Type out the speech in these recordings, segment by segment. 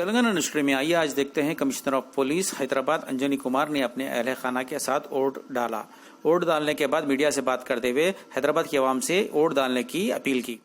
Telangana news में आइए आज देखते हैं commissioner of police Hyderabad Anjani Kumar ने अपने अहले खाना के साथ वोट डाला। वोट डालने के बाद मीडिया से बात करते हुए हैदराबाद की आवाम से वोट डालने की अपील की।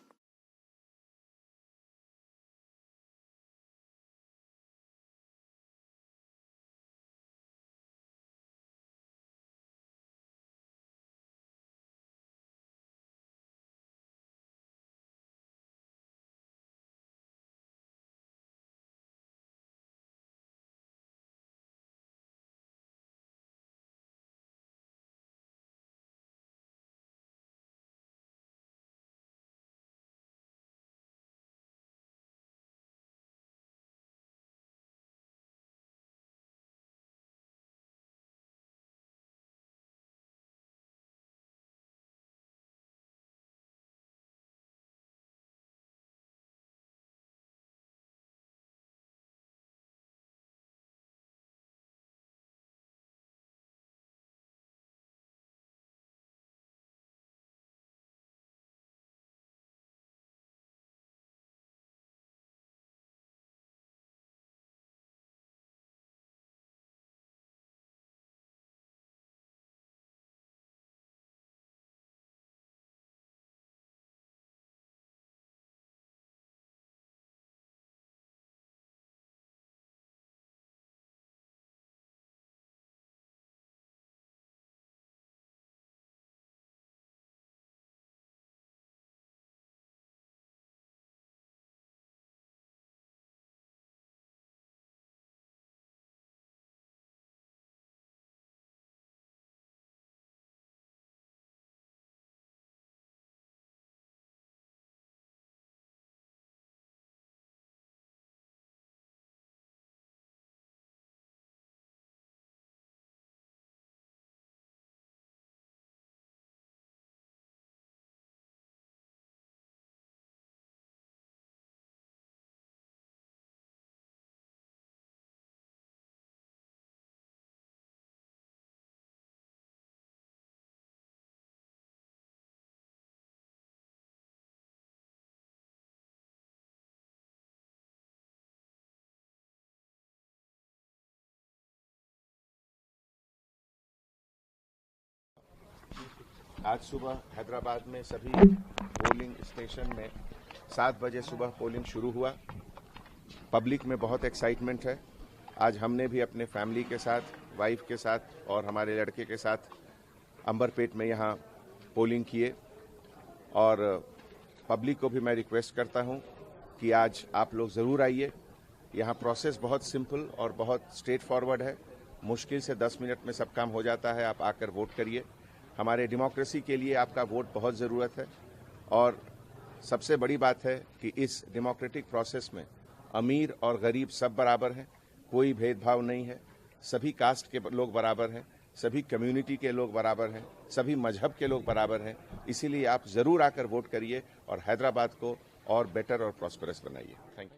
आज सुबह हैदराबाद में सभी पोलिंग स्टेशन में 7 बजे सुबह पोलिंग शुरू हुआ। पब्लिक में बहुत एक्साइटमेंट है। आज हमने भी अपने फैमिली के साथ, वाइफ के साथ और हमारे लड़के के साथ अंबरपेट में यहाँ पोलिंग किए। और पब्लिक को भी मैं रिक्वेस्ट करता हूँ कि आज आप लोग ज़रूर आइए। यहाँ प्रोसेस बहुत सिंपल और बहुत स्ट्रेट फॉरवर्ड है। मुश्किल से 10 मिनट में सब काम हो जाता है। आप आकर वोट करिए। हमारे डेमोक्रेसी के लिए आपका वोट बहुत ज़रूरत है। और सबसे बड़ी बात है कि इस डेमोक्रेटिक प्रोसेस में अमीर और गरीब सब बराबर हैं, कोई भेदभाव नहीं है। सभी कास्ट के लोग बराबर हैं, सभी कम्युनिटी के लोग बराबर हैं, सभी मजहब के लोग बराबर हैं। इसीलिए आप ज़रूर आकर वोट करिए और हैदराबाद को और बेटर और प्रॉस्परस बनाइए। Thank you.